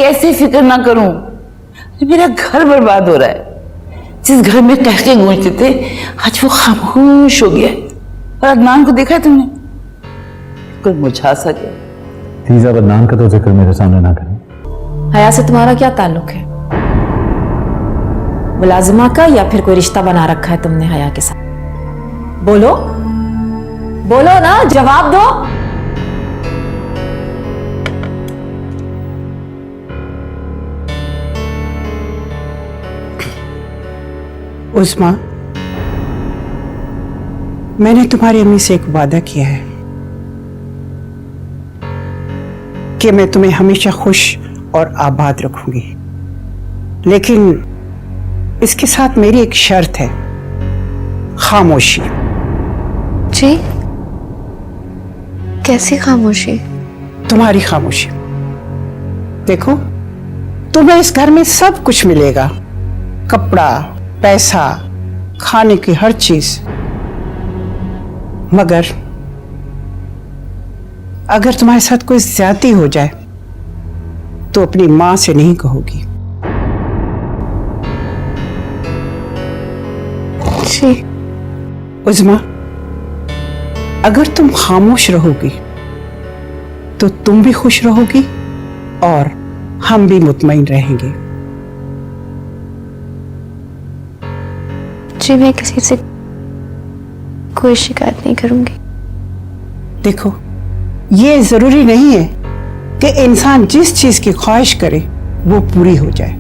कैसे फिक्र ना करूं? मेरा घर बर्बाद हो रहा है। जिस घर में कहके गूंजते थे आज वो खामोश हो गया है। और अदनान को देखा है तुमने? कोई मुरझा सा गया। प्लीज अब अदनान का तो जिक्र मेरे सामने ना करें। हया से तुम्हारा क्या ताल्लुक है? मुलाजिमा का या फिर कोई रिश्ता बना रखा है तुमने हया के साथ? बोलो बोलो ना, जवाब दो। उस्मा, मैंने तुम्हारी अम्मी से एक वादा किया है कि मैं तुम्हें हमेशा खुश और आबाद रखूंगी, लेकिन इसके साथ मेरी एक शर्त है, खामोशी। जी? कैसी खामोशी? तुम्हारी खामोशी। देखो, तुम्हें इस घर में सब कुछ मिलेगा, कपड़ा, पैसा, खाने की हर चीज, मगर अगर तुम्हारे साथ कोई ज्यादती हो जाए तो अपनी मां से नहीं कहोगी। जी। उज़्मा, अगर तुम खामोश रहोगी तो तुम भी खुश रहोगी और हम भी मुतमईन रहेंगे। जी, मैं किसी से कोई शिकायत नहीं करूंगी। देखो, ये जरूरी नहीं है कि इंसान जिस चीज की ख्वाहिश करे वो पूरी हो जाए।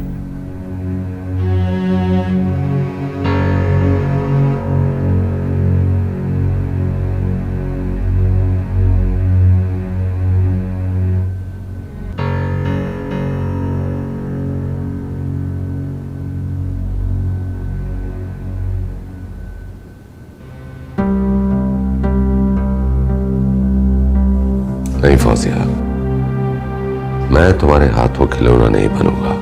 नहीं फौजिया, मैं तुम्हारे हाथों खिलौना नहीं बनूंगा।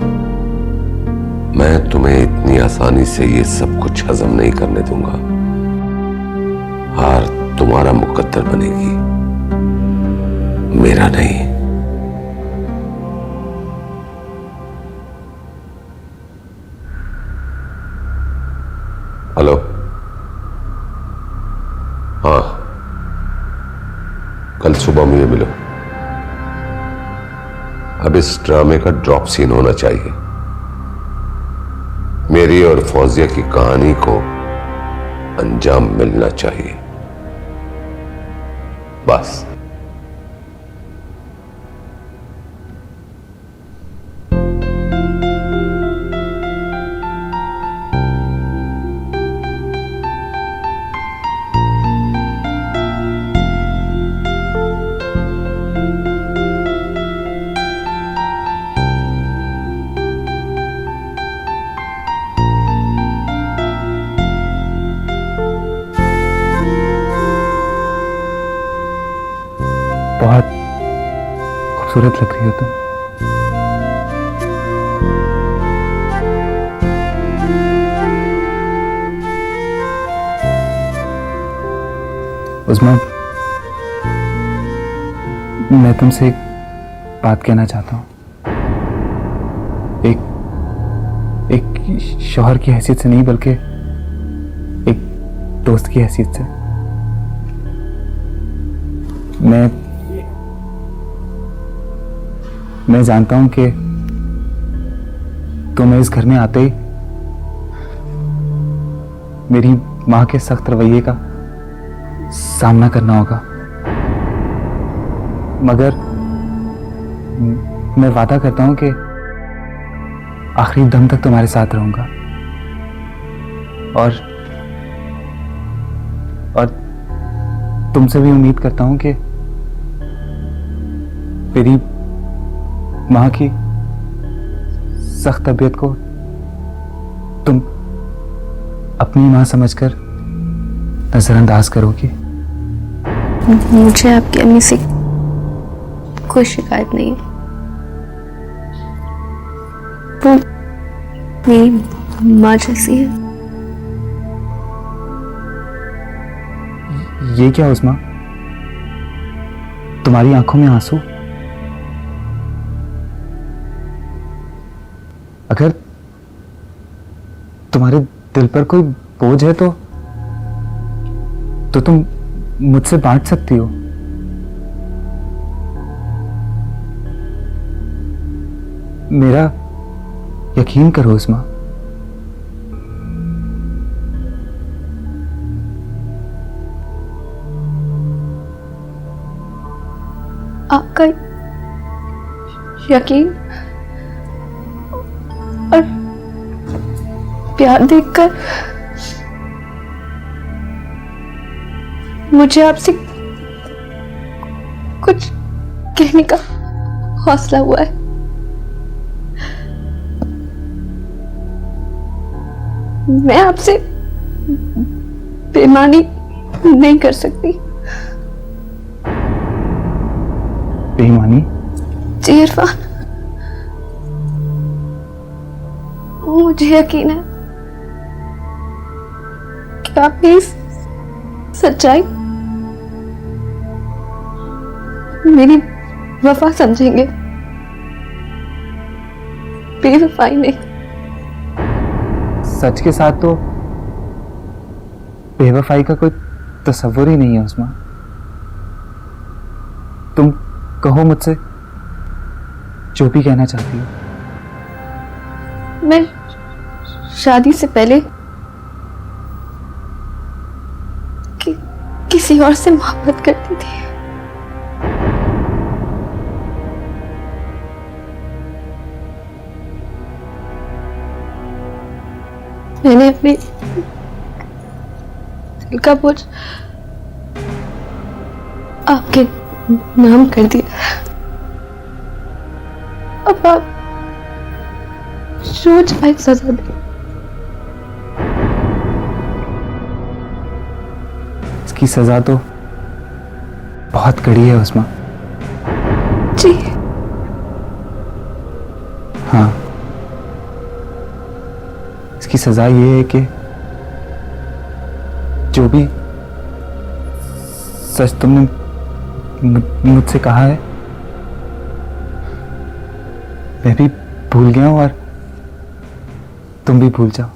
मैं तुम्हें इतनी आसानी से ये सब कुछ हजम नहीं करने दूंगा। हार तुम्हारा मुकद्दर बनेगी, मेरा नहीं। हेलो, हाँ, कल सुबह मुझे मिलो। अब इस ड्रामे का ड्रॉप सीन होना चाहिए। मेरी और फौजिया की कहानी को अंजाम मिलना चाहिए, बस। बहुत खूबसूरत लग रही हो तुम। उस्मा, मैं तुमसे एक बात कहना चाहता हूँ। एक शौहर की हैसियत से नहीं, बल्कि एक दोस्त की हैसियत से। मैं जानता हूं कि तुम्हें इस घर में आते ही मेरी मां के सख्त रवैये का सामना करना होगा, मगर मैं वादा करता हूं कि आखिरी दम तक तुम्हारे साथ रहूंगा और तुमसे भी उम्मीद करता हूं कि मेरी मां की सख्त तबीयत को तुम अपनी मां समझकर नजरअंदाज करोगी। मुझे आपकी अम्मी से कोई शिकायत नहीं है। वो मेरी मां जैसी है। ये क्या उस्मा, तुम्हारी आंखों में आंसू? अगर तुम्हारे दिल पर कोई बोझ है तो तुम मुझसे बांट सकती हो। मेरा यकीन करो उस्मा। आपका यकीन और प्यार देखकर मुझे आपसे कुछ कहने का हौसला हुआ है। मैं आपसे बेईमानी नहीं कर सकती। बेईमानी? जी इरफान, मुझे यकीन है कि आप मेरी सच्चाई, मेरी वफा समझेंगे, बेवफाई नहीं। सच के साथ तो बेवफाई का कोई तस्वुर ही नहीं है उस्मा। तुम कहो मुझसे जो भी कहना चाहती हो। मैं शादी से पहले किसी और से मोहब्बत करती थी। मैंने अपने दिल का बोझ आपके नाम कर दिया। अब आप जो चाहे सजा दें। इसकी सजा तो बहुत कड़ी है उस्मा। जी हाँ, इसकी सजा ये है कि जो भी सच तुमने मुझसे कहा है मैं भी भूल गया हूं और तुम भी भूल जाओ।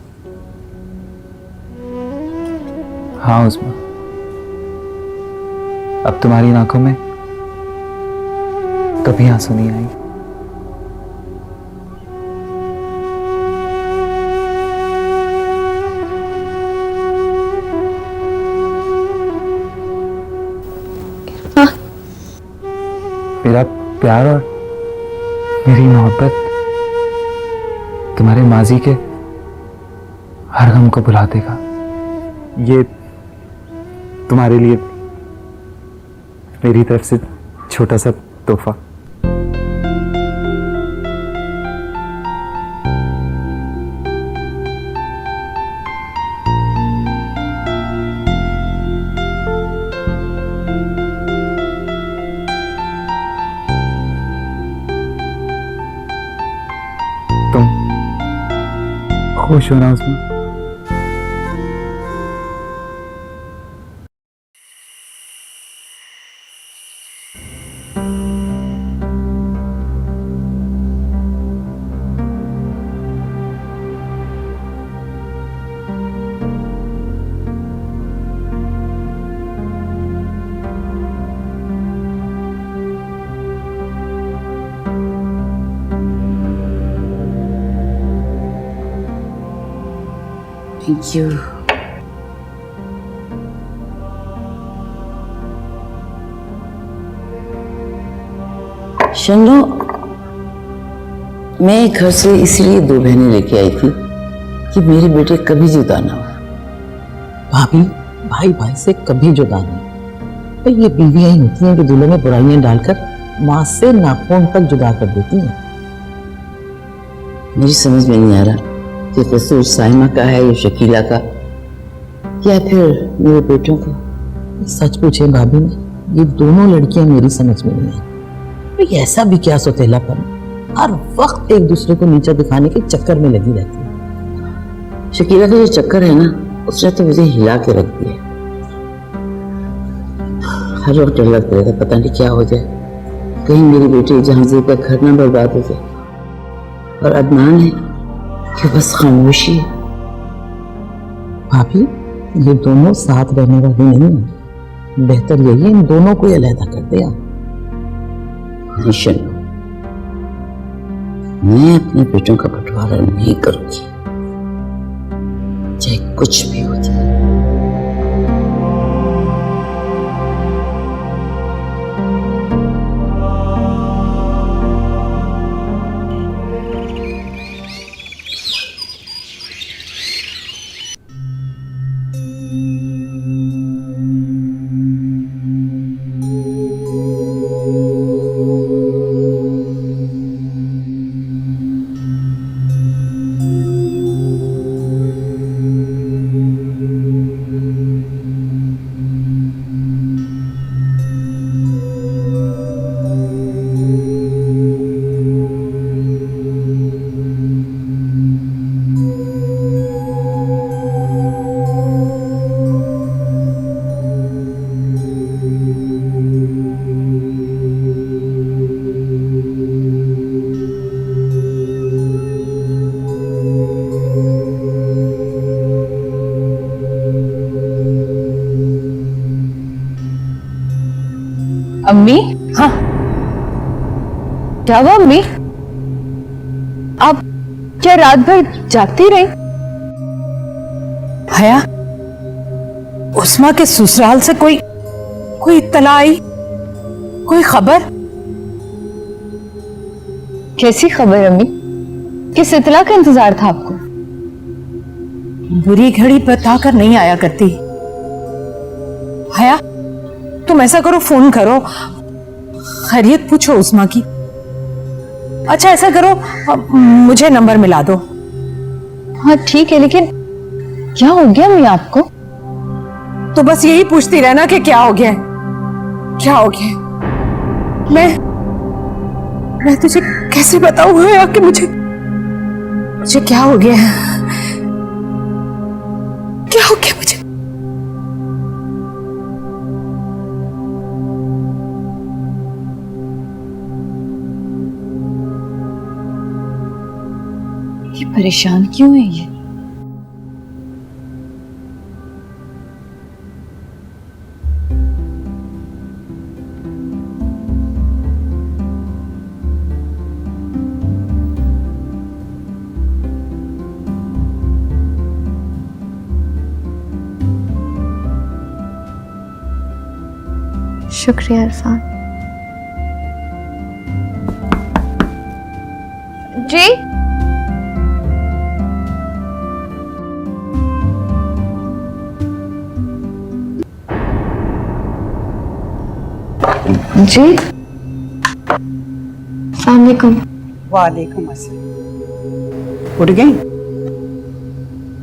हाँ उस्मा, अब तुम्हारी आंखों में कभी आंसू नहीं आएंगे। मेरा प्यार और मेरी मोहब्बत तुम्हारे माजी के हर गम को भुला देगा। ये तुम्हारे लिए मेरी तरफ से छोटा सा तोहफा। तुम खुश हो ना उसमें? Thank you. शन्नो, मैं घर से इसलिए 2 बहनें लेके आई थी कि मेरे बेटे कभी जुदा ना हो। भाभी भाई भाई से कभी जुदा नहीं। पर ये बीवियां ही होती हैं कि दिलों में बुराइयां डालकर मां से नाखून तक जुदा कर देती हैं। मुझे समझ में नहीं आ रहा कि कसूर साइमा का है या शकीला का या फिर मेरे बेटों का। सच पूछे भाभी ने, ये दोनों लड़कियां मेरी समझ में नहीं है। ये ऐसा भी क्या सौतेलापन, हर वक्त एक दूसरे को नीचा दिखाने के चक्कर में लगी रहती है। शकीला का जो चक्कर है ना, उसने तो मुझे हिला के रख दिया। हर वक्त डर लगता रहता, पता नहीं क्या हो जाए, कहीं मेरी बेटी जहांजीब का घर ना बर्बाद हो जाए। और अदनान है, कि बस खामोशी है। भाभी, ये दोनों साथ रहने वाली नहीं है। बेहतर यही है इन दोनों को अलहदा कर दे आप। मैं अपने बेटों का बंटवारा नहीं करूंगी, चाहे कुछ भी हो जाए। अम्मी, हाँ, क्या हुआ अम्मी? आप क्या रात भर जागती रही? हया, उस्मा के ससुराल से कोई इत्तला आई, कोई खबर? कैसी खबर अम्मी? किस इत्तला का इंतजार था आपको? बुरी घड़ी बताकर नहीं आया करती। हया, तुम ऐसा करो, फोन करो, खैरियत पूछो उस्मा की। अच्छा ऐसा करो, मुझे नंबर मिला दो। हाँ ठीक है, लेकिन क्या हो गया अम्मी आपको? तो बस यही पूछती रहना कि क्या हो गया है, क्या हो गया है। मैं तुझे कैसे बताऊं हया कि मुझे क्या हो गया है, क्या हो गया मुझे? ये परेशान क्यों है ये? शुक्रिया इरफान जी। जी अस्सलाम वालेकुम। वालेकुम अस्सलाम। उठ गई?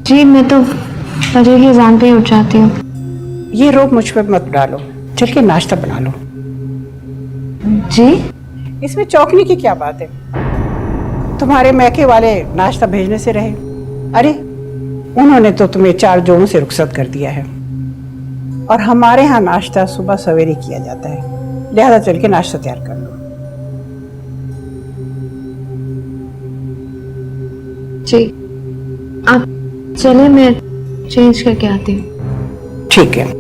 जी मैं तो फजर की अज़ान पे ही उठ जाती हूँ। ये रोब मुझ पर मत डालो, चल के नाश्ता बना लो। जी इसमें चौंकने की क्या बात है? तुम्हारे मैके वाले नाश्ता भेजने से रहे। अरे उन्होंने तो तुम्हें 4 जोड़ों से रुखसत कर दिया है, और हमारे यहाँ नाश्ता सुबह सवेरे किया जाता है, लिहाजा चल के नाश्ता तैयार कर लो। जी आप चले, मैं चेंज करके आती हूँ। ठीक है।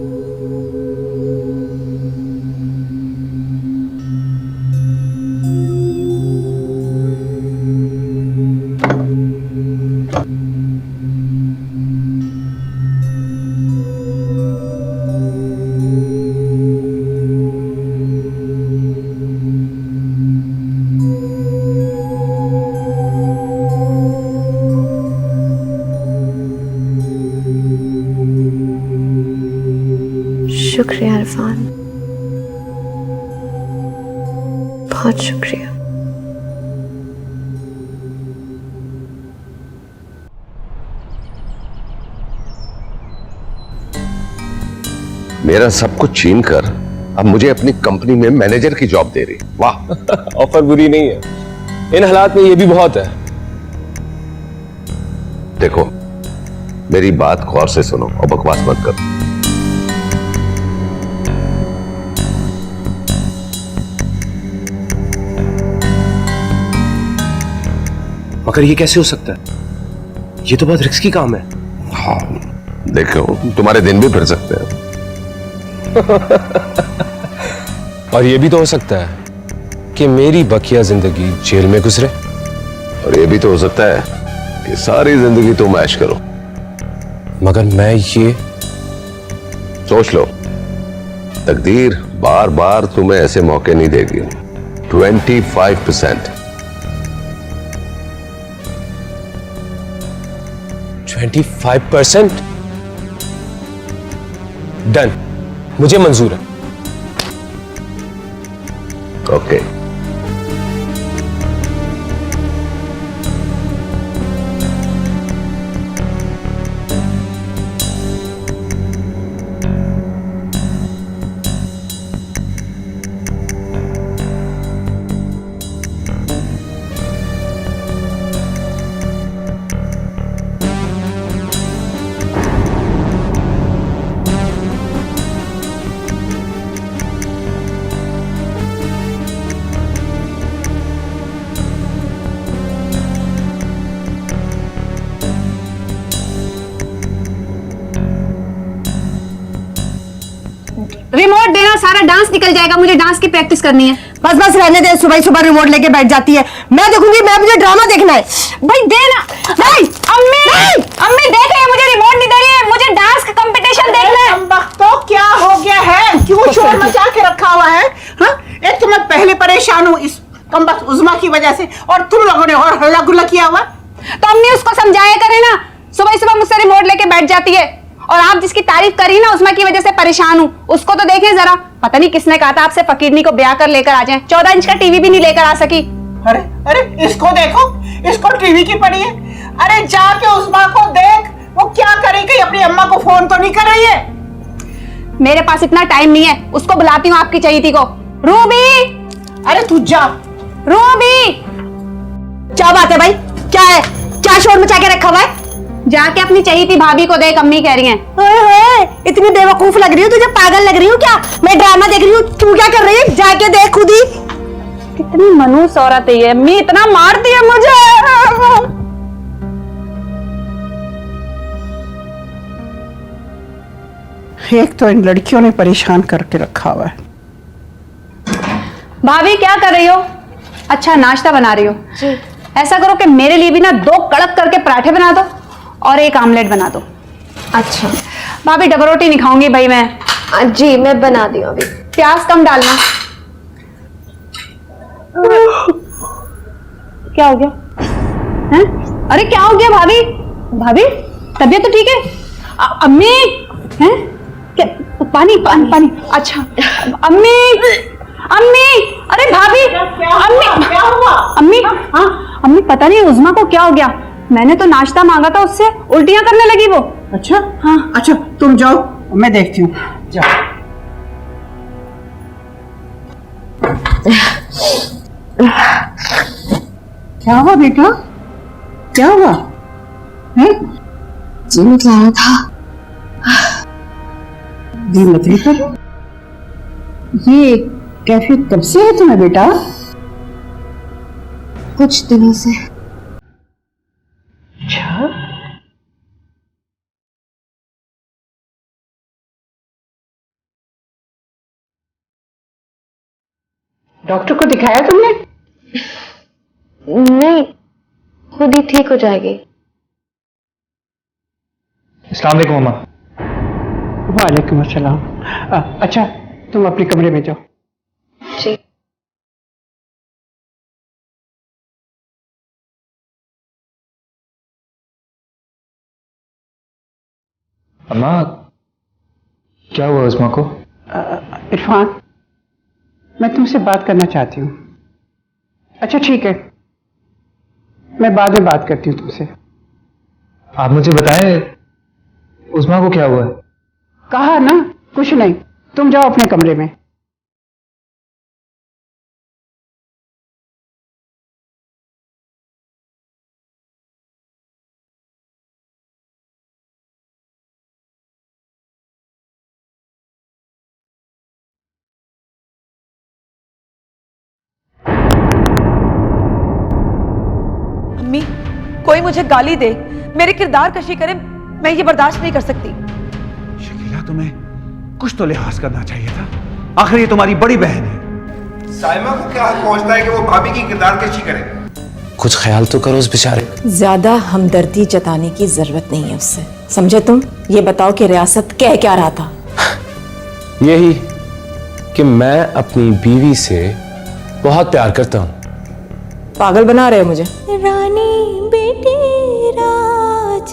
शुक्रिया इरफान, बहुत शुक्रिया। मेरा सब कुछ छीन कर अब मुझे अपनी कंपनी में मैनेजर की जॉब दे रही। वाह ऑफर बुरी नहीं है, इन हालात में ये भी बहुत है। देखो मेरी बात गौर से सुनो और बकवास मत करो। मगर ये कैसे हो सकता है? ये तो बहुत रिस्की काम है। हाँ, देखो तुम्हारे दिन भी फिर सकते हैं। और ये भी तो हो सकता है कि मेरी बकिया जिंदगी जेल में गुजरे। और ये भी तो हो सकता है कि सारी जिंदगी तुम ऐश करो। मगर मैं ये सोच लो, तकदीर बार बार तुम्हें ऐसे मौके नहीं देगी। 25%। 25%? डन, मुझे मंजूर है। ओके। रिमोट देना, सारा डांस निकल जाएगा। मुझे डांस की प्रैक्टिस करनी है। बस बस रहने दे, सुबह सुबह रिमोट लेके बैठ जाती है। मैं देखूंगी, मैं मुझे ड्रामा देखना है। भाई देना। नहीं अम्मी, अम्मी देख रही है, मुझे रिमोट नहीं दे रही है। मुझे डांस का कंपटीशन देखना है। तो क्या हो गया है? क्यों शोर मचा के रखा हुआ है? हाँ, एक तो मैं पहले परेशान हूँ इस कमबख्त उज़्मा की वजह से, और तुम लोगों ने और हल्ला गुल्ला किया हुआ। तो अम्मी उसको समझाया करे ना। सुबह सुबह मुझसे रिमोट लेके बैठ जाती है। और आप जिसकी तारीफ करी ना, उस्मा की वजह से परेशान हूँ, उसको तो देखें जरा। पता नहीं किसने कहा था आपसे फकीरनी को ब्याह कर लेकर आ जाएं। 14 इंच का टीवी भी नहीं लेकर आ सकी। अरे अरे, इसको देखो, इसको टीवी की पड़ी है। अरे जाके उज़्मा को देख, वो क्या करेगी? अपनी अम्मा को फोन तो नहीं कर रही है? मेरे पास इतना टाइम नहीं है। उसको बुलाती हूँ आपकी चहीती को। रूबी, अरे तू जा। रूबी, क्या बात है भाई? क्या है? क्या शोर मचा के रखा हुआ है? जाके अपनी चहीती भाभी को देख, अम्मी कह रही हैं। ओए, इतनी बेवकूफ लग रही हो? तुझे पागल लग रही हूँ क्या? मैं ड्रामा देख रही हूँ, तू क्या कर रही है? जाके देख खुद ही। कितनी मनूस औरत है ये। अम्मी इतना मारती है मुझे। एक तो इन लड़कियों ने परेशान करके रखा हुआ है। भाभी क्या कर रही हो? अच्छा नाश्ता बना रही हो? जी। ऐसा करो कि मेरे लिए भी ना 2 कड़क करके पराठे बना दो और 1 आमलेट बना दो। अच्छा भाभी डबल रोटी नहीं खाऊंगी भाई मैं। जी मैं बना दी हूँ अभी। प्याज कम डालना। क्या हो गया? हैं? अरे क्या हो गया भाभी? भाभी तबीयत तो ठीक है? अम्मी हैं? क्या? पानी पानी पानी। अच्छा अम्मी, अम्मी, अरे भाभी, अम्मी क्या हुआ? अम्मी, हाँ अम्मी, पता नहीं उज़्मा को क्या हो गया। मैंने तो नाश्ता मांगा था उससे, उल्टियां करने लगी वो। अच्छा हाँ। अच्छा, तुम जाओ, मैं देखती हूँ। जाओ। क्या हुआ बेटा? क्या हुआ? हैं? जी निकला रहा था। जी मतली पर ये कैफियत कब से है तुम्हें बेटा? कुछ दिनों से। अच्छा, डॉक्टर को दिखाया तुमने? नहीं, खुद ही ठीक हो जाएगी। अस्सलाम वालेकुम अम्मा। वालेकुम अस्सलाम। अच्छा, तुम अपने कमरे में जाओ। जी। अम्मा, क्या हुआ उस्मा को? इरफान, मैं तुमसे बात करना चाहती हूँ। अच्छा ठीक है, मैं बाद में बात करती हूँ तुमसे। आप मुझे बताएं, उस्मा को क्या हुआ है? कहा ना, कुछ नहीं, तुम जाओ अपने कमरे में। अम्मी, कोई मुझे गाली दे, मेरे किरदार कशी करे, मैं ये बर्दाश्त नहीं कर सकती। शकीला, तुम्हें कुछ तो लिहाज करना चाहिए था। आखिर ये तुम्हारी बड़ी बहन है। साइमा को क्या हक पहुंचता है कि वो भाभी की किरदार कशी करे? कुछ ख्याल तो करो उस बेचारे। ज्यादा हमदर्दी जताने की जरूरत नहीं है उससे, समझे तुम? ये बताओ कि रियासत कह क्या रहा था? यही कि मैं अपनी बीवी से बहुत प्यार करता हूं। पागल बना रहे हो मुझे। रानी बेटी राज